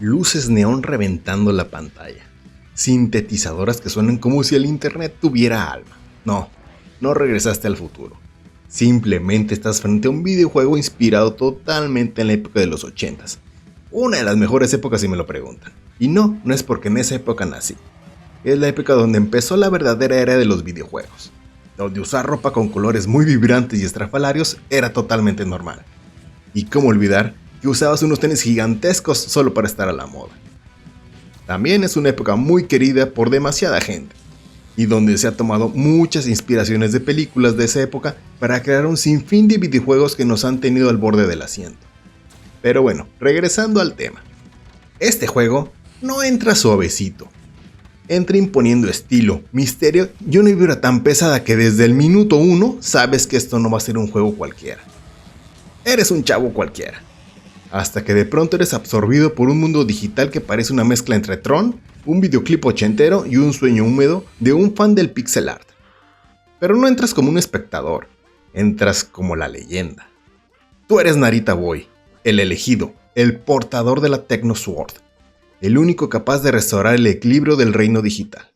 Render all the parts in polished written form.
luces neón reventando la pantalla, sintetizadoras que suenan como si el internet tuviera alma. No regresaste al futuro. Simplemente estás frente a un videojuego inspirado totalmente en la época de los 80s. Una de las mejores épocas si me lo preguntan. Y no es porque en esa época nací. Es la época donde empezó la verdadera era de los videojuegos, donde usar ropa con colores muy vibrantes y estrafalarios era totalmente normal. Y cómo olvidar que usabas unos tenis gigantescos solo para estar a la moda. También es una época muy querida por demasiada gente, y donde se ha tomado muchas inspiraciones de películas de esa época para crear un sinfín de videojuegos que nos han tenido al borde del asiento. Pero bueno, regresando al tema. Este juego no entra suavecito. Entra imponiendo estilo, misterio y una vibra tan pesada que desde el minuto 1 sabes que esto no va a ser un juego cualquiera. Eres un chavo cualquiera. Hasta que de pronto eres absorbido por un mundo digital que parece una mezcla entre Tron, un videoclip ochentero y un sueño húmedo de un fan del pixel art. Pero no entras como un espectador, entras como la leyenda. Tú eres Narita Boy, el elegido, el portador de la Techno Sword, el único capaz de restaurar el equilibrio del reino digital.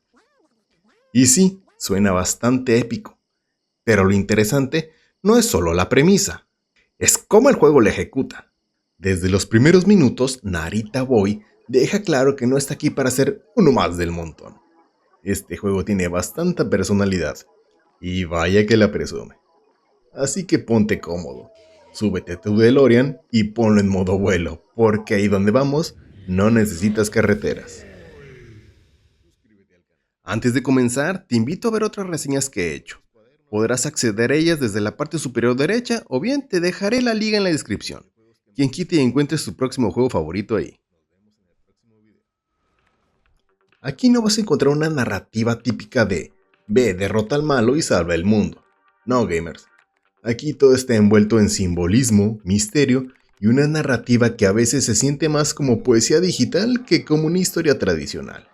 Y sí, suena bastante épico, pero lo interesante no es solo la premisa, es cómo el juego la ejecuta. Desde los primeros minutos, Narita Boy deja claro que no está aquí para ser uno más del montón. Este juego tiene bastante personalidad, y vaya que la presume. Así que ponte cómodo, súbete a tu DeLorean y ponlo en modo vuelo, porque ahí donde vamos no necesitas carreteras. Antes de comenzar, te invito a ver otras reseñas que he hecho. Podrás acceder a ellas desde la parte superior derecha o bien te dejaré la liga en la descripción. Quien quite y encuentre su próximo juego favorito ahí. Aquí no vas a encontrar una narrativa típica de ve, derrota al malo y salva el mundo. No, gamers. Aquí todo está envuelto en simbolismo, misterio y una narrativa que a veces se siente más como poesía digital que como una historia tradicional.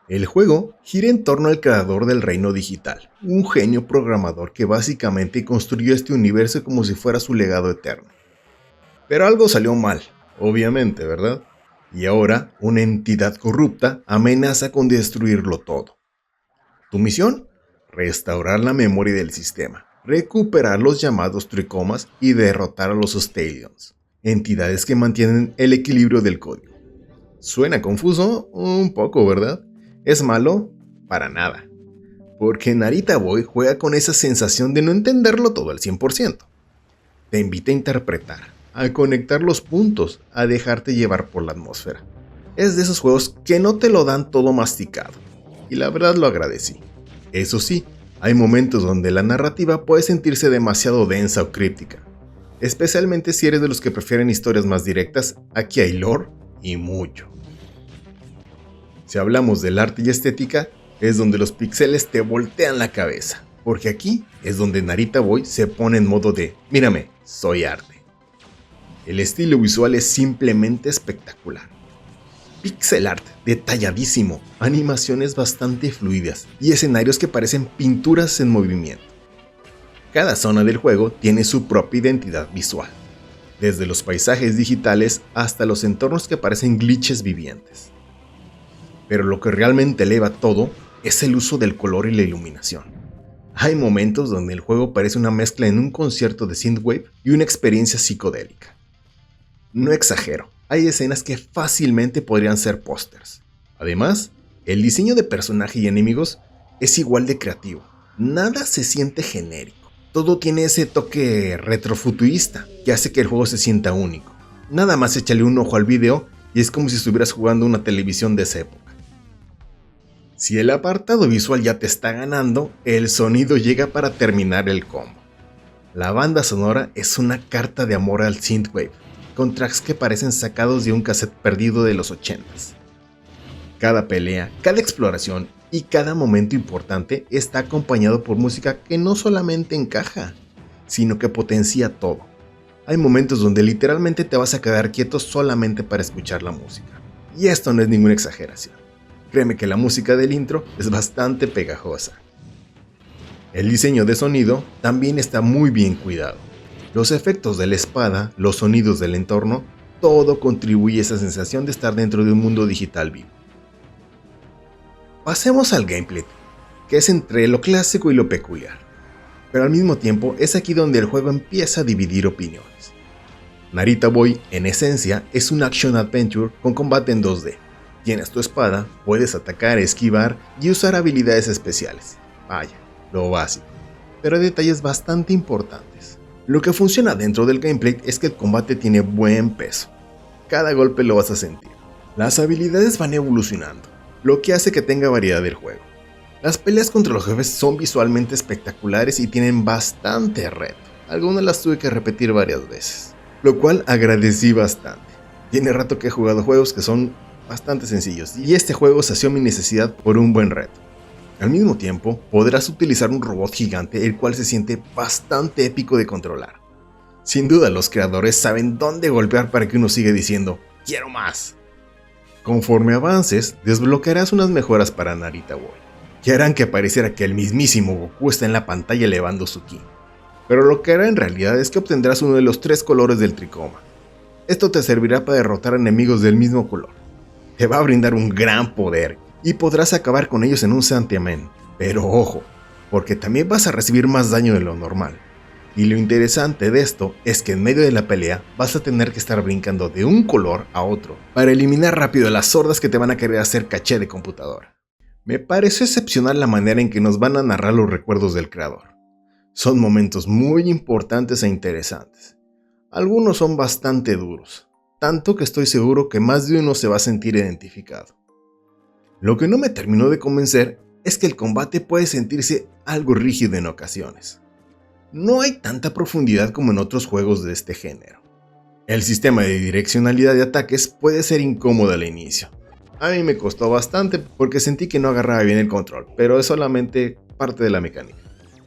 El juego gira en torno al creador del reino digital, un genio programador que básicamente construyó este universo como si fuera su legado eterno. Pero algo salió mal, obviamente, ¿verdad? Y ahora una entidad corrupta amenaza con destruirlo todo. ¿Tu misión? Restaurar la memoria del sistema, recuperar los llamados tricomas y derrotar a los Ostalions, entidades que mantienen el equilibrio del código. ¿Suena confuso? Un poco, ¿verdad? ¿Es malo? Para nada. Porque Narita Boy juega con esa sensación de no entenderlo todo al 100%. Te invita a interpretar, a conectar los puntos, a dejarte llevar por la atmósfera. Es de esos juegos que no te lo dan todo masticado, y la verdad lo agradecí. Eso sí, hay momentos donde la narrativa puede sentirse demasiado densa o críptica. Especialmente si eres de los que prefieren historias más directas, aquí hay lore y mucho. Si hablamos del arte y estética, es donde los pixeles te voltean la cabeza, porque aquí es donde Narita Boy se pone en modo de mírame, soy arte. El estilo visual es simplemente espectacular. Pixel art detalladísimo, animaciones bastante fluidas y escenarios que parecen pinturas en movimiento. Cada zona del juego tiene su propia identidad visual, desde los paisajes digitales hasta los entornos que parecen glitches vivientes. Pero lo que realmente eleva todo es el uso del color y la iluminación. Hay momentos donde el juego parece una mezcla en un concierto de synthwave y una experiencia psicodélica. No exagero, hay escenas que fácilmente podrían ser pósters. Además, el diseño de personaje y enemigos es igual de creativo. Nada se siente genérico. Todo tiene ese toque retrofuturista que hace que el juego se sienta único. Nada más échale un ojo al video y es como si estuvieras jugando una televisión de esa época. Si el apartado visual ya te está ganando, el sonido llega para terminar el combo. La banda sonora es una carta de amor al synthwave, con tracks que parecen sacados de un cassette perdido de los 80s. Cada pelea, cada exploración y cada momento importante está acompañado por música que no solamente encaja, sino que potencia todo. Hay momentos donde literalmente te vas a quedar quieto solamente para escuchar la música. Y esto no es ninguna exageración. Créeme que la música del intro es bastante pegajosa. El diseño de sonido también está muy bien cuidado. Los efectos de la espada, los sonidos del entorno, todo contribuye a esa sensación de estar dentro de un mundo digital vivo. Pasemos al gameplay, que es entre lo clásico y lo peculiar, pero al mismo tiempo es aquí donde el juego empieza a dividir opiniones. Narita Boy, en esencia, es un action adventure con combate en 2D. Tienes tu espada, puedes atacar, esquivar y usar habilidades especiales. Vaya, lo básico, pero hay detalles bastante importantes. Lo que funciona dentro del gameplay es que el combate tiene buen peso. Cada golpe lo vas a sentir. Las habilidades van evolucionando, lo que hace que tenga variedad el juego. Las peleas contra los jefes son visualmente espectaculares y tienen bastante reto. Algunas las tuve que repetir varias veces, lo cual agradecí bastante. Tiene rato que he jugado juegos que son bastante sencillos y este juego sació mi necesidad por un buen reto. Al mismo tiempo, podrás utilizar un robot gigante el cual se siente bastante épico de controlar. Sin duda los creadores saben dónde golpear para que uno siga diciendo ¡quiero más! Conforme avances, desbloquearás unas mejoras para Narita Boy, que harán que pareciera que el mismísimo Goku está en la pantalla elevando su ki. Pero lo que hará en realidad es que obtendrás uno de los 3 colores del tricoma. Esto te servirá para derrotar enemigos del mismo color. Te va a brindar un gran poder y podrás acabar con ellos en un santiamén. Pero ojo, porque también vas a recibir más daño de lo normal. Y lo interesante de esto es que en medio de la pelea vas a tener que estar brincando de un color a otro para eliminar rápido a las hordas que te van a querer hacer caché de computadora. Me pareció excepcional la manera en que nos van a narrar los recuerdos del creador. Son momentos muy importantes e interesantes. Algunos son bastante duros, tanto que estoy seguro que más de uno se va a sentir identificado. Lo que no me terminó de convencer es que el combate puede sentirse algo rígido en ocasiones. No hay tanta profundidad como en otros juegos de este género. El sistema de direccionalidad de ataques puede ser incómodo al inicio. A mí me costó bastante porque sentí que no agarraba bien el control, pero es solamente parte de la mecánica.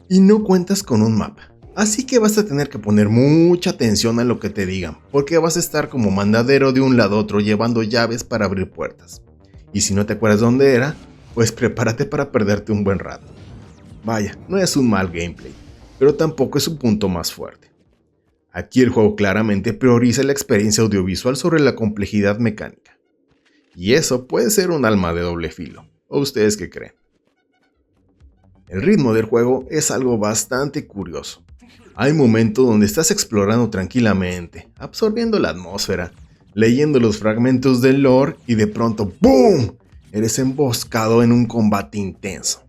Y no cuentas con un mapa. Así que vas a tener que poner mucha atención a lo que te digan, porque vas a estar como mandadero de un lado a otro llevando llaves para abrir puertas. Y si no te acuerdas dónde era, pues prepárate para perderte un buen rato. Vaya, no es un mal gameplay, pero tampoco es su punto más fuerte. Aquí el juego claramente prioriza la experiencia audiovisual sobre la complejidad mecánica. Y eso puede ser un arma de doble filo, ¿o ustedes qué creen? El ritmo del juego es algo bastante curioso. Hay momentos donde estás explorando tranquilamente, absorbiendo la atmósfera, leyendo los fragmentos del lore y de pronto ¡BOOM! Eres emboscado en un combate intenso.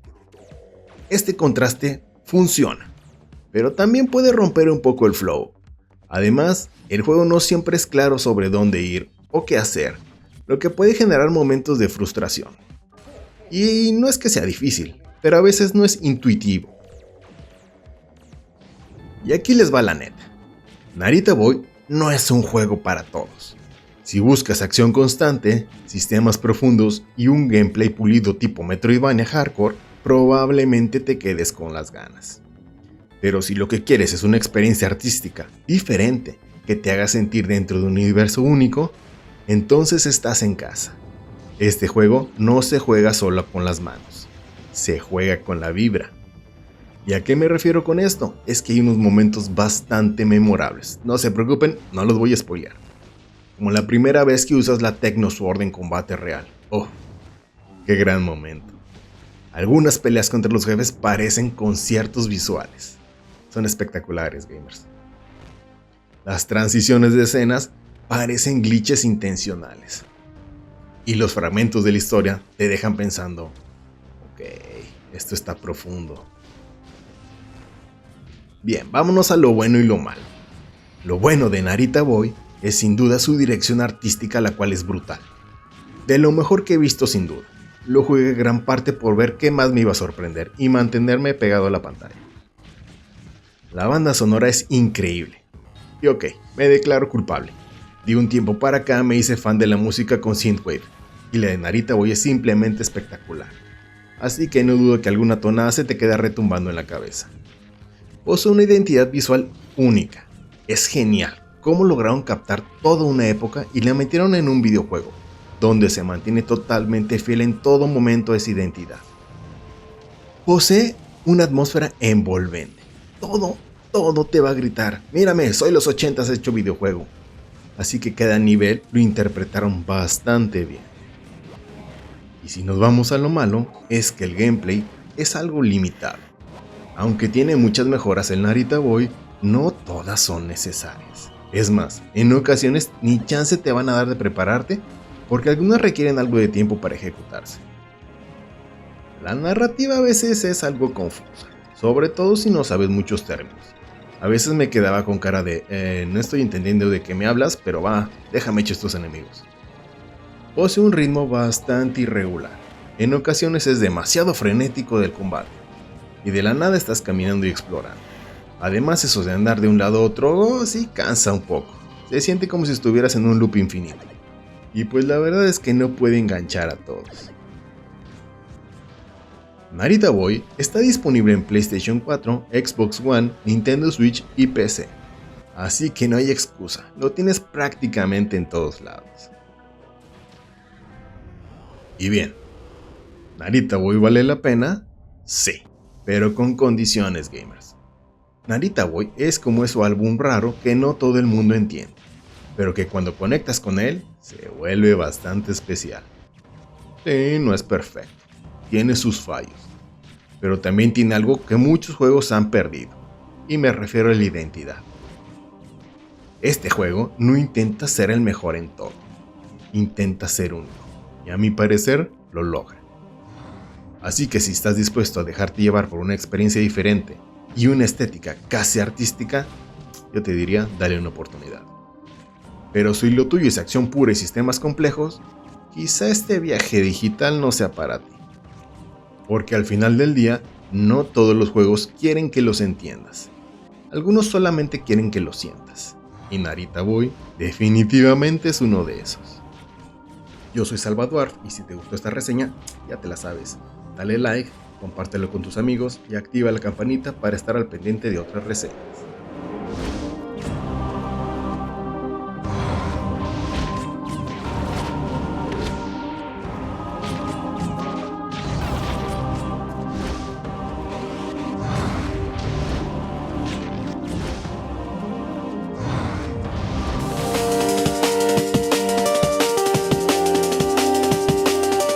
Este contraste funciona, pero también puede romper un poco el flow. Además, el juego no siempre es claro sobre dónde ir o qué hacer, lo que puede generar momentos de frustración. Y no es que sea difícil, pero a veces no es intuitivo. Y aquí les va la neta. Narita Boy no es un juego para todos. Si buscas acción constante, sistemas profundos y un gameplay pulido tipo Metroidvania hardcore, probablemente te quedes con las ganas. Pero si lo que quieres es una experiencia artística diferente, que te haga sentir dentro de un universo único, entonces estás en casa. Este juego no se juega solo con las manos, se juega con la vibra. ¿Y a qué me refiero con esto? Es que hay unos momentos bastante memorables. No se preocupen, no los voy a spoilear. Como la primera vez que usas la Techno Sword en combate real. ¡Oh! ¡Qué gran momento! Algunas peleas contra los jefes parecen conciertos visuales. Son espectaculares, gamers. Las transiciones de escenas parecen glitches intencionales. Y los fragmentos de la historia te dejan pensando, ok, esto está profundo. Bien, vámonos a lo bueno y lo malo. Lo bueno de Narita Boy es sin duda su dirección artística, la cual es brutal. De lo mejor que he visto sin duda. Lo jugué gran parte por ver qué más me iba a sorprender y mantenerme pegado a la pantalla. La banda sonora es increíble. Y ok, me declaro culpable. De un tiempo para acá me hice fan de la música con synthwave, y la de Narita Boy es simplemente espectacular. Así que no dudo que alguna tonada se te quede retumbando en la cabeza. Posee una identidad visual única. Es genial cómo lograron captar toda una época y la metieron en un videojuego, donde se mantiene totalmente fiel en todo momento a esa identidad. Posee una atmósfera envolvente. Todo te va a gritar, mírame, soy los 80s hecho videojuego. así que cada nivel lo interpretaron bastante bien. Y si nos vamos a lo malo, es que el gameplay es algo limitado. Aunque tiene muchas mejoras el Narita Boy, no todas son necesarias. Es más, en ocasiones ni chance te van a dar de prepararte, porque algunas requieren algo de tiempo para ejecutarse. La narrativa a veces es algo confusa, sobre todo si no sabes muchos términos. A veces me quedaba con cara de, no estoy entendiendo de qué me hablas, pero va, déjame echar estos enemigos. Posee un ritmo bastante irregular, en ocasiones es demasiado frenético del combate, y de la nada estás caminando y explorando. Además eso de andar de un lado a otro, sí cansa un poco, se siente como si estuvieras en un loop infinito, y pues la verdad es que no puede enganchar a todos. Narita Boy está disponible en PlayStation 4, Xbox One, Nintendo Switch y PC, así que no hay excusa, lo tienes prácticamente en todos lados. Y bien, ¿Narita Boy vale la pena? Sí, pero con condiciones, gamers. Narita Boy es como su álbum raro que no todo el mundo entiende, pero que cuando conectas con él, se vuelve bastante especial. Sí, no es perfecto, tiene sus fallos, pero también tiene algo que muchos juegos han perdido, y me refiero a la identidad. Este juego no intenta ser el mejor en todo, intenta ser único, y a mi parecer lo logra. Así que si estás dispuesto a dejarte llevar por una experiencia diferente y una estética casi artística, yo te diría, dale una oportunidad. Pero si lo tuyo es acción pura y sistemas complejos, quizá este viaje digital no sea para ti. Porque al final del día, no todos los juegos quieren que los entiendas. Algunos solamente quieren que los sientas. Y Narita Boy definitivamente es uno de esos. Yo soy Salvador y si te gustó esta reseña, ya te la sabes. Dale like, compártelo con tus amigos y activa la campanita para estar al pendiente de otras reseñas.